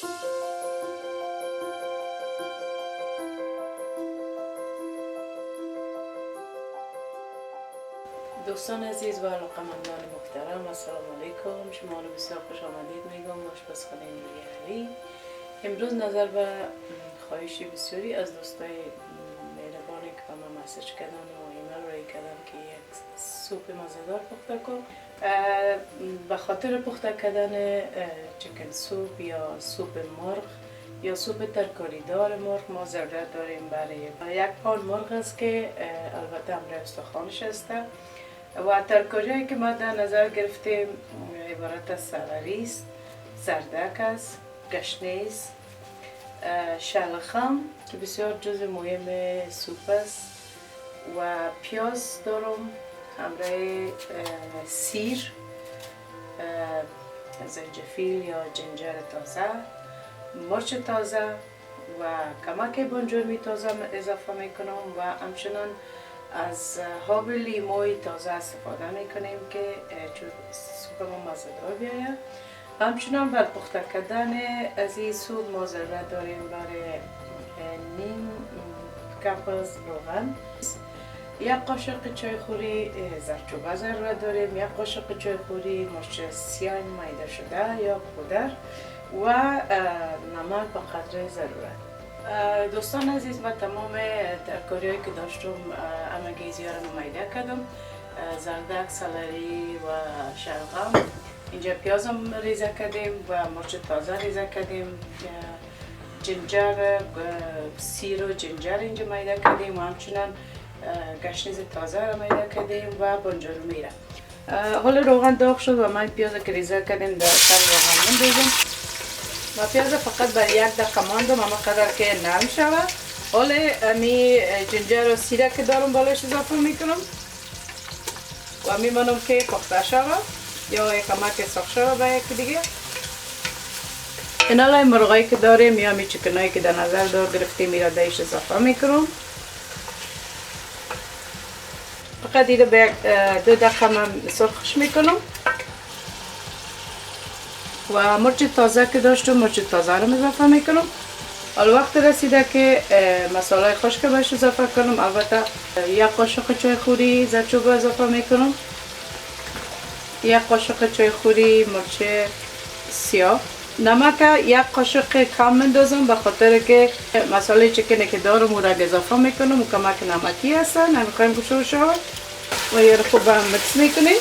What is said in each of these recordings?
دوستان عزیز و علاقه‌مندان محترم، السلام علیکم. شما رو بسیار خوش آمدید میگم آشپزخانه نوری علی. امروز نظر به خواهش بسیاری از دوستای مهربانی که به من مسیج کردن و ایمیل رای کردن که یک سوپ مزه‌دار پخته کن. به خاطر پخته کردن چکن سوپ یا سوپ مرغ یا سوپ ترکاری دار مرغ ما ضرورت داریم برای یک پاند مرغ است که البته امر استخوانش است و ترکاری که ما در نظر گرفتیم عبارت از سلری است، زردک است، گشنیز است، شلغم که بسیار جزء مهم سوپ است و پیاز دارم همراه سیر، زنجفیل یا جنجر تازه، مرچ تازه و کمک بانجومی تازه اضافه میکنم و همچنان از آب لیموی تازه استفاده میکنیم که سوپ ما مزه‌دار بیاید. همچنان بر پخته کردن از این سوپ ما ضرورت داریم برای نیم کپ از روغن، یک قاشق چایخوری زردچوبه ضرورت داریم، یک قاشق چایخوری مرچ سیاه میده شده یا پودر و نمک به قدر ضرورت. دوستان عزیز، من تمام ترکاری هایی که داشتم همگی زیاره میده کردم، زردک، سلری و شلغم. اینجا پیازم ریزه کردیم و مرچ تازه ریزه کردیم، جنجر، سیر و جنجر اینجا میده کردیم و همچنان گشنیز تازه را میده کردیم و بانجومی را. حالا روغن داغ شد و من پیاز که ریزه کردیم در سر روغن می‌ریزم. ما پیاز فقط برای 1 دقیقه ماندم اما قدر که نرم شود. حالا امی جنجر و سیره که دارم بالاش اضافه میکنم و میمانم که پخته شود یا کمک سرخ شود به یکی دیگه. این حالا مرغایی که داریم یا می چکنایی که در نظر دار گرفتیم میره دایش اضافه میکنم. فقط دیگه به 2 دقیقه من سرخش میکنم و مرچ تازه که داشتم مرچ تازه رو اضافه میکنم. حالا وقت رسیده که مساله خشک بهش اضافه کنم. البته 1 قاشق چای خوری زردچوبه اضافه میکنم، 1 قاشق چای خوری مرچ سیاه، نمک 1 قاشق کم میندازم به خاطر که مساله چکنی که دارم اون را اضافه میکنم و کمک نمکی هستن، نمیخوایم گوشت شود و یه خوب هم مکس میکنیم.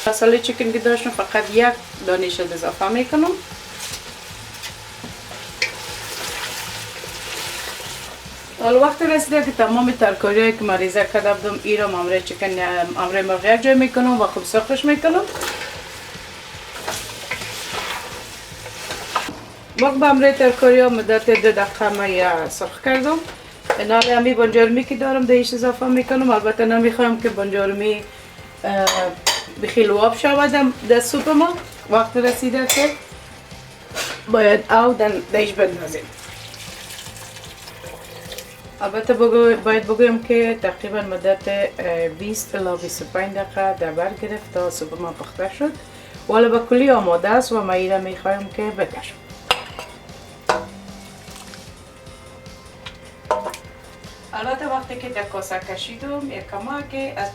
مساله چکن که داشتم فقط 1 دانش اضافه میکنم. حالا وقت رسیده که تمام ترکاریایی که من ریزه کرده بودم این را امرای چکن امرای مرغ یک جای میکنم و خوب سرخش میکنم. وقت به امرای ترکاری ها مدت 2 دقیقه من سرخ کردم. حالا همی بانجارمی که دارم دیش اضافه میکنم. البته نمیخوایم که بانجارمی بخیل آب شود در سوپ ما. وقت رسیده که باید او دیش بندازیم. البته باید بگویم که تقریبا مدت 20 الی 25 دقیقه در بر گرفت تا سوپ ما پخته شد. حالا به کلی آماده است و ما این را میخوایم که بکشم. البته وقتی که در کاسه کشیدم یک کمک از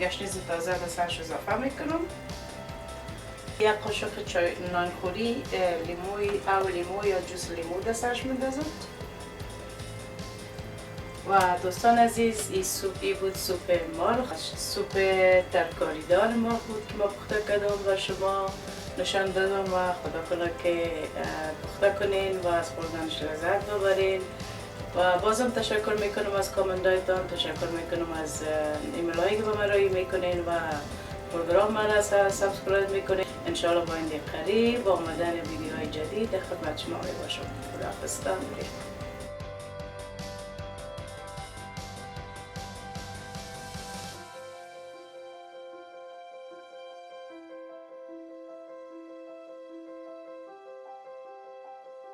گشنیز تازه به سرش اضافه میکنم. 1 قاشق چای نانخوری لیمو یا جوس لیمو در سرش میندازم. و دوستان عزیز، این سوپی بود، سوپ مرغ، سوپ ترکاری دار مرغ بود که ما پخته کردم و شما نشان دادم و خدا کنه که پخته کنین و از خوردنش لذت ببرین. و بازم تشکر میکنم از کامنتایتان، تشکر میکنم از ایمیل هایی که به من رای میکنین و پروگرام من را سابسکرایب میکنین. انشاءالله با این قریب با آمدن ویدیوهای جدید در خدمت شما باشم. خداحافظ.